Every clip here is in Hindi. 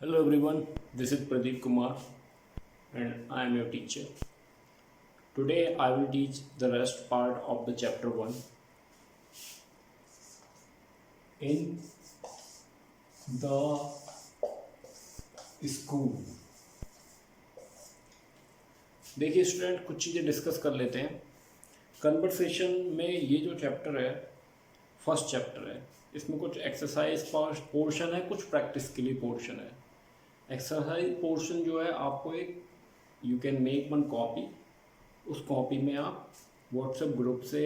Hello everyone, this is Pradeep Kumar and I am your teacher. Today I will teach the rest part of the chapter 1 in the school. देखिए स्टूडेंट, कुछ चीज़ें डिस्कस कर लेते हैं। कन्वर्सेशन में ये जो चैप्टर है, फर्स्ट चैप्टर है, इसमें कुछ एक्सरसाइज पोर्शन है, कुछ प्रैक्टिस के लिए पोर्शन है। एक्सरसाइज पोर्शन जो है आपको एक you can make one copy, उस कॉपी में आप व्हाट्सएप ग्रुप से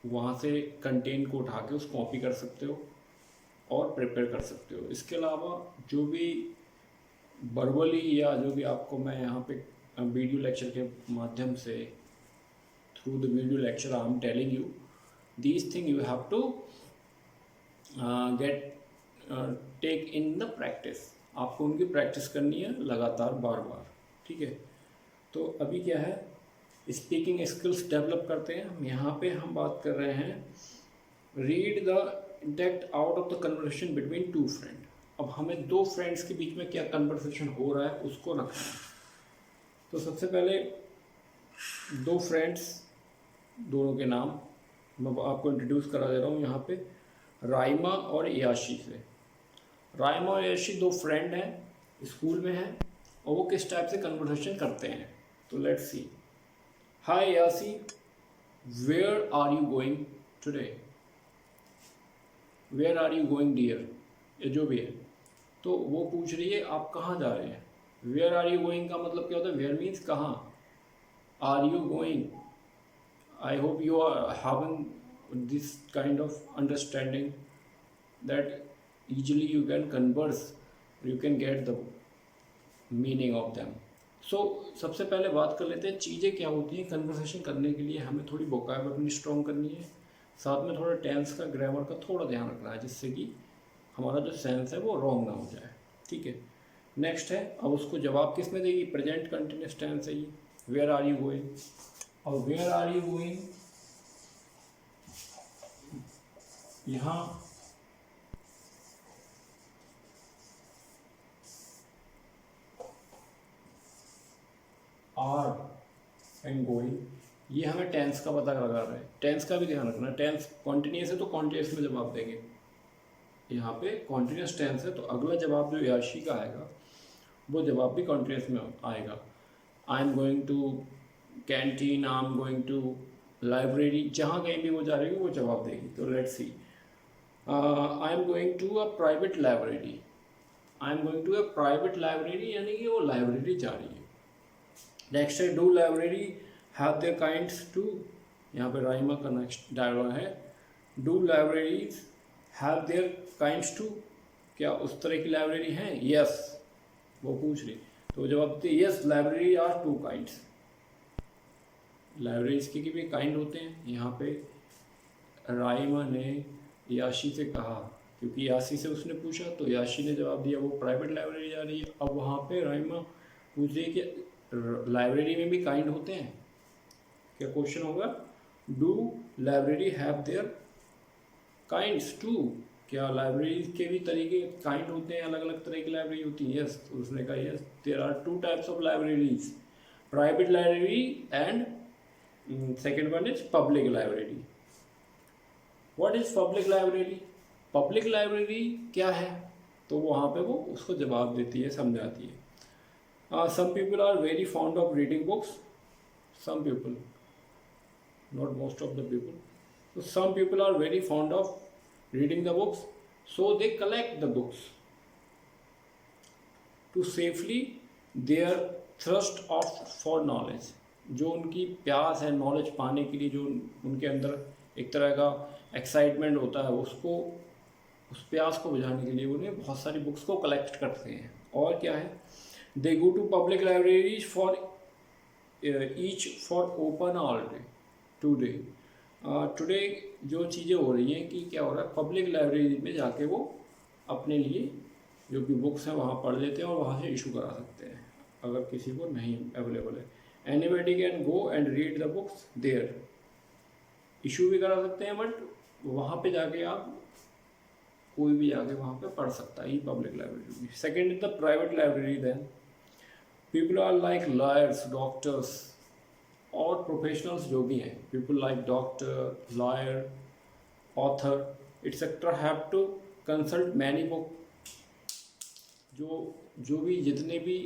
वहाँ से कंटेंट को उठा के उस कॉपी कर सकते हो और प्रिपेयर कर सकते हो। इसके अलावा जो भी वर्बली या जो भी आपको मैं यहाँ पे वीडियो लेक्चर के माध्यम से through the video lecture I am telling you these thing you have to get take in the practice. आपको उनकी प्रैक्टिस करनी है लगातार बार बार, ठीक है। तो अभी क्या है, स्पीकिंग स्किल्स डेवलप करते हैं। यहाँ पे हम बात कर रहे हैं read the intact out of the conversation between two friend. अब हमें दो फ्रेंड्स के बीच में क्या कन्वर्सेशन हो रहा है उसको रखना है। तो सबसे पहले दो फ्रेंड्स, दोनों के नाम मैं आपको इंट्रोड्यूस करा दे रहा हूँ यहाँ पे, राइमा और याशी से। राइमा और याशी दो फ्रेंड हैं, स्कूल में हैं, और वो किस टाइप से कन्वर्सेशन करते हैं। तो लेट्स सी। हाय यासी, where are you going today? Where are you going dear, ये जो भी है। तो वो पूछ रही है आप कहाँ जा रहे हैं। वेयर आर यू गोइंग का मतलब क्या होता है? वेयर मीन्स कहाँ, are you going. I hope you are having this kind of understanding that easily you can converse, you can get the meaning of them. So सबसे पहले बात कर लेते हैं चीज़ें क्या होती हैं। कन्वर्सेशन करने के लिए हमें थोड़ी वोकैबुलरी स्ट्रॉन्ग करनी है, साथ में थोड़ा टेंस का, ग्रामर का थोड़ा ध्यान रखना है, जिससे कि हमारा जो सेंस है वो रॉन्ग ना हो जाए, ठीक है। नेक्स्ट है, अब उसको जवाब किस में देगी? प्रेजेंट कंटिन्यूस टेंस है ये। वेयर आर यू गोइंग, और वेयर आर यू गोइंग यहाँ आर एंड गोइंग, ये हमें टेंस का पता लगा रहा है। टेंस का भी ध्यान रखना है। टेंस कॉन्टिन्यूस है तो कॉन्टिन्यूस में जवाब देंगे। यहाँ पे कॉन्टिन्यूस टेंस है तो अगला जवाब जो याशी का आएगा वो जवाब भी कॉन्टिन्यूस में आएगा। I am going to canteen, I am going to library, जहाँ कहीं भी वो जा रही है वो जवाब देगी। तो let's see. I am going to a private library. I am going to a private library यानी कि वो लाइब्रेरी जा रही है। नेक्स्ट है, do library have their kinds two. यहाँ पे राइमा का नेक्स्ट डायलॉग है, do libraries have their kinds two, क्या उस तरह की लाइब्रेरी हैं? यस, वो पूछ रही। तो जवाब देते yes library are two kinds. लाइब्रेरीज के भी काइंड होते हैं। यहाँ पे राइमा ने याशी से कहा, क्योंकि याशी से उसने पूछा तो याशी ने जवाब दिया वो प्राइवेट लाइब्रेरी जा रही है। अब वहाँ पे राइमा पूछ रही है कि लाइब्रेरी में भी काइंड होते हैं क्या? क्वेश्चन होगा do library have their kinds two, क्या लाइब्रेरी के भी तरीके काइंड होते हैं? अलग अलग तरह की लाइब्रेरी होती है। यस, तो उसने कहा yes there are two types of libraries, private library and second one is public library. What is public library? Public library क्या है? तो वहाँ पे वो उसको जवाब देती है, समझाती है। Some people are very fond of reading books. Some people, not most of the people. So some people are very fond of reading the books, so they collect the books to safely their thirst of for knowledge. जो उनकी प्यास है नॉलेज पाने के लिए, जो उनके अंदर एक तरह का एक्साइटमेंट होता है, उसको उस प्यास को बुझाने के लिए उन्हें बहुत सारी बुक्स को कलेक्ट करते हैं। और क्या है, they go to public libraries for each for open all day today. Today जो चीज़ें हो रही हैं कि क्या हो रहा है, पब्लिक लाइब्रेरी में जाके वो अपने लिए जो भी बुक्स हैं वहाँ पढ़ लेते हैं और वहाँ से इशू करा सकते हैं अगर किसी को नहीं अवेलेबल है। Anybody can go and read the books there, issue भी करा सकते हैं, बट वहाँ पे जाके आप कोई भी आके वहाँ पे पढ़ सकता है, ये पब्लिक लाइब्रेरी होगी। Second is the private library. Then people are like lawyers, doctors और प्रोफेशनल्स जो भी हैं, people like doctor, lawyer, author etcetera have to consult many book. जो भी जितने भी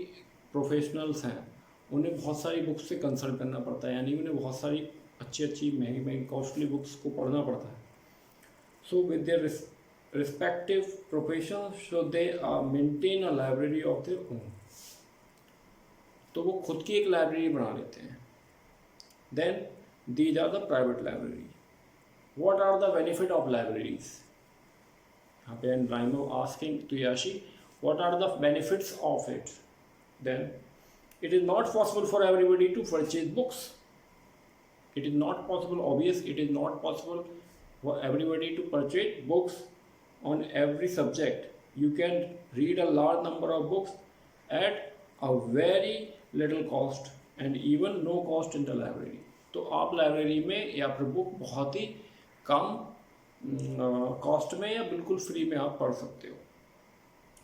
प्रोफेशनल्स हैं उन्हें बहुत सारी बुक्स से कंसल्ट करना पड़ता है, यानी उन्हें बहुत सारी अच्छी अच्छी महंगी महंगी कॉस्टली बुक्स को पढ़ना पड़ता है। So with their respective profession so they maintain a library of their own. तो वो खुद की एक लाइब्रेरी बना लेते हैं। Then these are the private library. What are the benefit of libraries? यहाँ पे Raima asking to Yashi what are the benefits of it? Then it is not possible for everybody to purchase books. It is not possible, obvious, it is not possible for everybody to purchase books on every subject. You can read a large number of books at a very little cost and even no cost in the library. तो आप लाइब्रेरी में या फिर बुक बहुत ही कम कॉस्ट में या बिल्कुल फ्री में आप पढ़ सकते हो।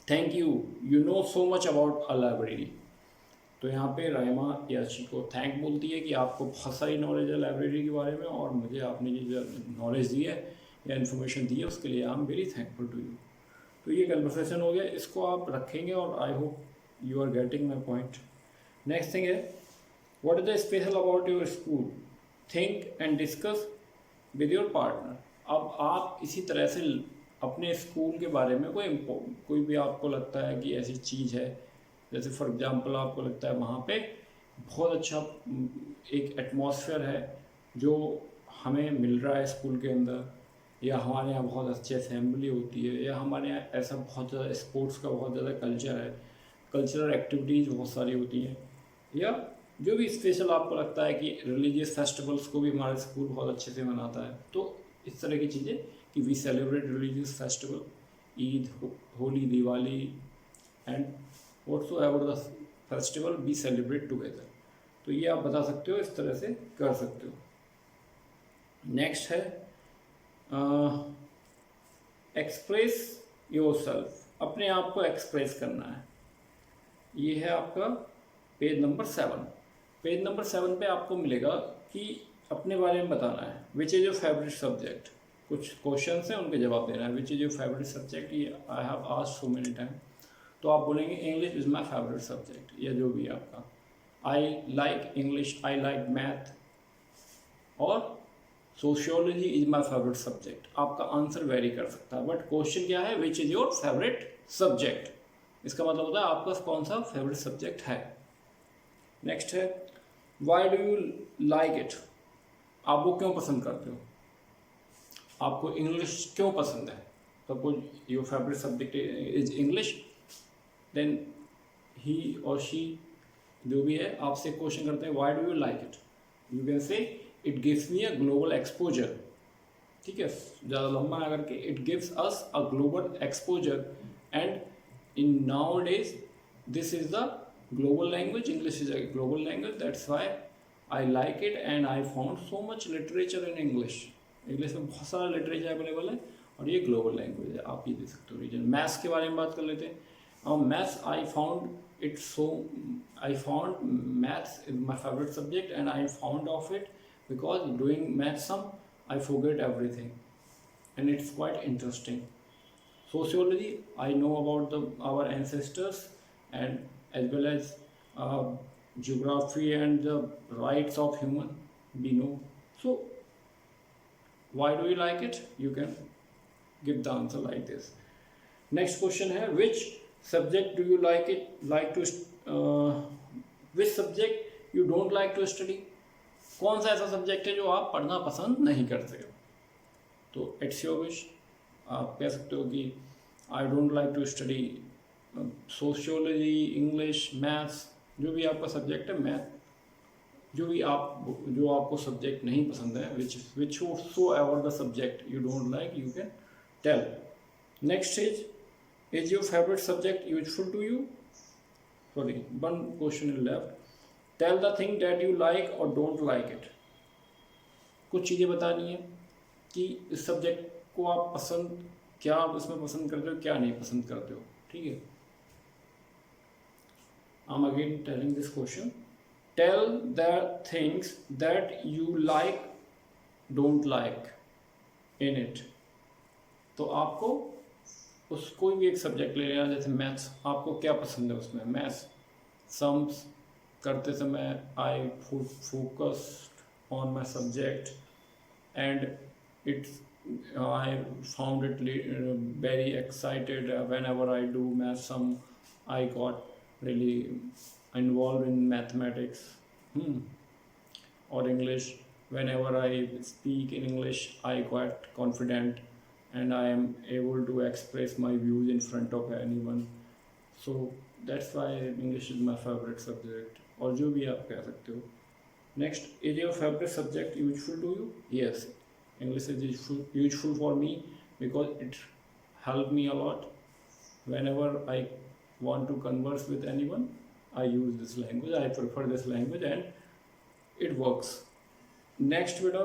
Thank you, you know so much about a library. तो यहाँ पे राइमा याशी को थैंक बोलती है कि आपको बहुत सारी नॉलेज है लाइब्रेरी के बारे में, और मुझे आपने ये जो नॉलेज दी है या इन्फॉर्मेशन दी है उसके लिए I am very thankful to you. तो ये कन्वर्सेशन हो गया, इसको आप रखेंगे और I hope you are getting my point. Next thing है, what is the special about your school? Think and discuss with your partner. अब आप इसी तरह से अपने स्कूल के बारे में कोई भी आपको लगता है कि ऐसी चीज़ है, जैसे फॉर एग्जांपल आपको लगता है वहाँ पे बहुत अच्छा एक एटमॉस्फेयर है जो हमें मिल रहा है स्कूल के अंदर, या हमारे यहाँ बहुत अच्छी असेंबली होती है, या हमारे यहाँ ऐसा बहुत ज़्यादा स्पोर्ट्स का बहुत ज़्यादा कल्चर है, कल्चरल एक्टिविटीज़ बहुत सारी होती हैं, या जो भी स्पेशल आपको लगता है कि रिलीजियस फेस्टिवल्स को भी हमारा स्कूल बहुत अच्छे से मनाता है। तो इस तरह की चीज़ें कि we celebrate religious festival, Eid, Holi, Diwali and whatsoever the festival we celebrate together. तो ये आप बता सकते हो, इस तरह से कर सकते हो। नेक्स्ट है एक्सप्रेस योरसेल्फ, अपने आप को एक्सप्रेस करना है। ये है आपका पेज नंबर 7। पेज नंबर 7 पे आपको मिलेगा कि अपने बारे में बताना है। Which is your favourite subject? कुछ क्वेश्चंस हैं, उनके जवाब देना है। Which is your favourite subject? ये I have asked so many time. तो आप बोलेंगे English is my favourite subject, या जो भी आपका। I like English, I like math, और sociology is my favourite subject. आपका आंसर वेरी कर सकता है, बट क्वेश्चन क्या है? Which is your favourite subject. इसका मतलब होता है आपका कौन सा फेवरेट सब्जेक्ट है। नेक्स्ट है why do you like it? आप वो क्यों पसंद करते हो? आपको इंग्लिश क्यों पसंद है? Suppose your favourite subject is English, then he or she जो भी है आपसे क्वेश्चन करते हैं why do you like it? You can say it gives me a global exposure. ठीक है, ज़्यादा लंबा ना करके, it gives us a global exposure and in now days this is the global language. English is a global language, that's why I like it and I found so much literature in English. English में बहुत सारा लिटरेचर अवेलेबल है और ये ग्लोबल लैंग्वेज है, आप ये देख सकते हो रीजन। मैथ्स के बारे में बात कर लेते हैं। Maths I found maths is my favourite subject and I fond of it because doing math sum I forget everything and it's quite interesting. Sociology, I know about our ancestors and as well as geography and the rights of human we know. So why do you like it? You can give the answer like this. Next question है, which subject do you which subject you don't like to study? कौन सा ऐसा सब्जेक्ट है जो आप पढ़ना पसंद नहीं करते हो? तो इट्स योर विश। आप कह सकते हो कि I don't like to study sociology, English, maths, जो भी आपका सब्जेक्ट है, मैथ, जो आपको सब्जेक्ट नहीं पसंद है, which so ever the subject you don't like, you can tell. Next is your favourite subject useful to you? Sorry, one question is left. Tell the thing that you like और डोंट लाइक इट। कुछ चीज़ें बतानी है कि इस सब्जेक्ट को आप पसंद क्या आप उसमें पसंद करते हो, क्या नहीं पसंद करते हो, ठीक है। I am again telling this question, tell the things that you like don't like in it. तो आपको उस कोई भी एक सब्जेक्ट ले लेना, जैसे मैथ्स, आपको क्या पसंद है उसमें, मैथ्स सम्स करते समय I focused on my subject and it's I found it very excited whenever I do math sum. I got really involved in mathematics. Or English. Whenever I speak in English, I got confident and I am able to express my views in front of anyone. So that's why English is my favorite subject. और जो भी आप कह सकते हो. Next, is your favorite subject useful to you? Yes. English is useful for me because it helped me a lot. Whenever I want to converse with anyone, I use this language. I prefer this language and it works. Next बेटा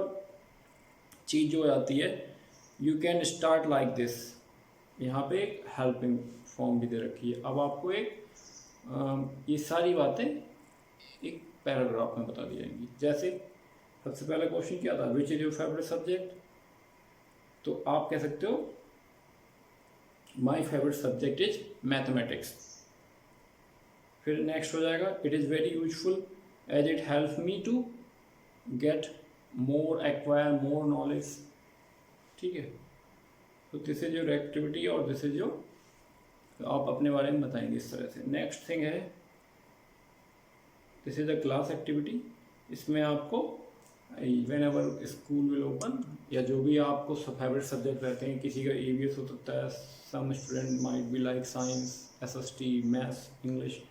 चीज़ जो आती है, you can start like this. यहाँ पे एक हेल्पिंग फॉर्म भी दे रखी है। अब आपको एक ये सारी बातें एक पैराग्राफ में बता दी जाएंगी। जैसे सबसे पहला क्वेश्चन क्या था, which is your favourite subject, तो आप कह सकते हो my favourite subject is mathematics. फिर नेक्स्ट हो जाएगा, it is very useful as it help me to get more acquire more knowledge, ठीक है। तो दिस इज योर एक्टिविटी और दिस इज योर, आप अपने बारे में बताएंगे इस तरह से। नेक्स्ट थिंग है, this is a class activity. इसमें आपको whenever school will open, या जो भी आपको फेवरेट सब्जेक्ट रहते हैं, किसी का EVS हो सकता है, some student might be like science, SST, maths, English,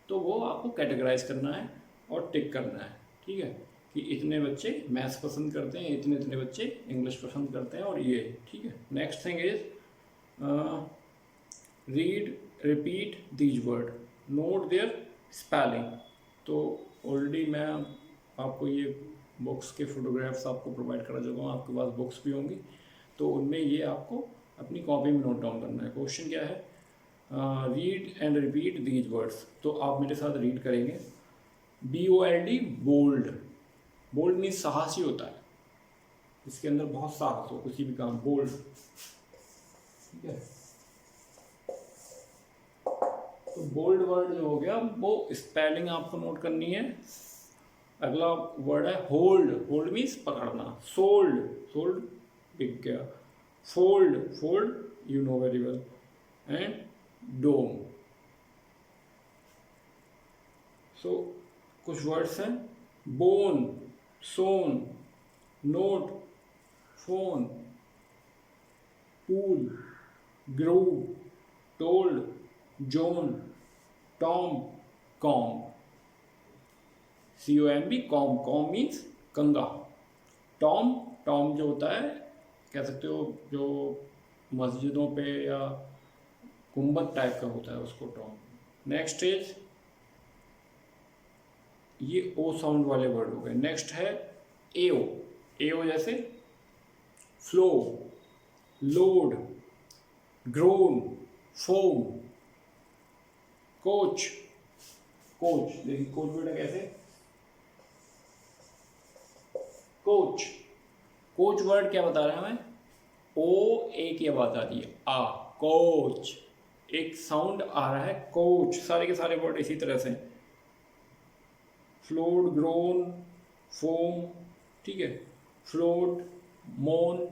तो वो आपको कैटेगराइज करना है और टिक करना है, ठीक है, कि इतने बच्चे मैथ्स पसंद करते हैं, इतने इतने बच्चे इंग्लिश पसंद करते हैं, और ये, ठीक है। Next thing is read repeat these word, note their spelling. तो ऑलरेडी मैं आपको ये बुक्स के फोटोग्राफ्स आपको प्रोवाइड करा चुका हूँ, आपके पास बुक्स भी होंगी, तो उनमें ये आपको अपनी कॉपी में नोट डाउन करना है। क्वेश्चन क्या है, read and repeat these words. तो आप मेरे साथ रीड करेंगे, BOLD बोल्ड, बोल्ड मीन्स साहसी होता है, इसके अंदर बहुत साहस हो किसी भी काम, बोल्ड, ठीक है। तो बोल्ड वर्ड जो हो गया वो स्पेलिंग आपको नोट करनी है। अगला वर्ड है होल्ड, होल्ड मीन्स पकड़ना, सोल्ड, सोल्ड बिक गया, fold, fold you know very well, and dome. So कुछ वर्ड्स हैं, bone, sown, note, phone, pool, groove, told, zone, tom, comb, COMB, comb, comb means कंगा। टॉम, टॉम जो होता है कह सकते हो जो मस्जिदों पे या गुंबद टाइप का होता है उसको टॉम। नेक्स्ट इज, ये ओ साउंड वाले वर्ड हो गए। नेक्स्ट है एओ, एओ जैसे flow, load, grown, foam, coach, coach, देखिए कोच बेटा कैसे, कोच, कोच वर्ड क्या बता रहा है हमें, ओ ए की आवाज आ रही है, आ, कोच, एक साउंड आ रहा है कोच। सारे के सारे वर्ड इसी तरह से, फ्लोट, ग्रोन, फोम, ठीक है, फ्लोट, मोन।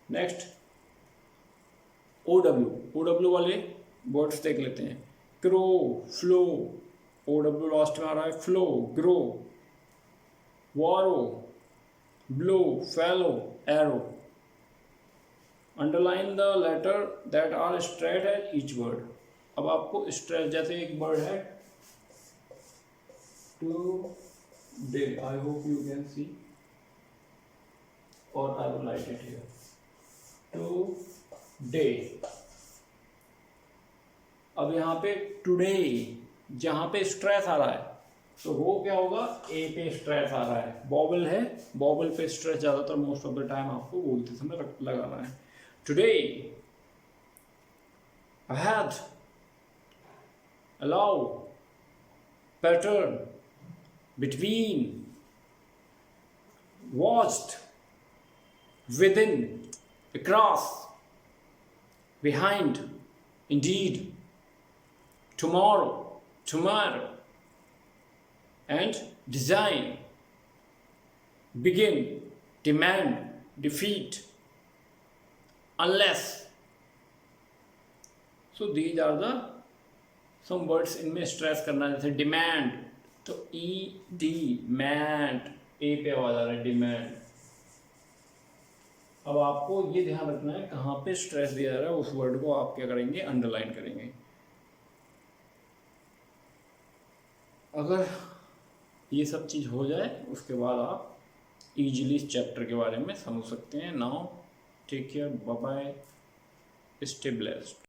नेक्स्ट OW, OW वाले वर्ड्स देख लेते हैं, क्रो, फ्लो, OW लास्ट में आ रहा है, flow, grow, barrow, blow, fellow, arrow. Underline the letter that are straight at each word. अब आपको स्ट्रेट, जैसे एक वर्ड है today, I hope you can see, और I will write it here, today. अब यहाँ पे टुडे, जहाँ पे स्ट्रेस आ रहा है तो वो क्या होगा, ए पे स्ट्रेस आ रहा है, बॉबल है, बॉबल पे स्ट्रेस ज़्यादातर मोस्ट ऑफ द टाइम आपको बोलते समय लगाना है। Today ahead, allow, pattern, between, watched, within, across, behind, indeed, tomorrow, tomorrow, and design, begin, demand, defeat, unless. So these are the some words इनमें स्ट्रेस करना, जैसे डिमांड, तो ई डी मैंड, ए पे आवाज आ रहा है डिमांड। अब आपको ये ध्यान रखना है कहाँ पे स्ट्रेस दिया जा रहा है, उस वर्ड को आप क्या करेंगे, अंडरलाइन करेंगे। अगर ये सब चीज़ हो जाए उसके बाद आप इजीली इस चैप्टर के बारे में समझ सकते हैं। Now take care, bye bye, stay blessed.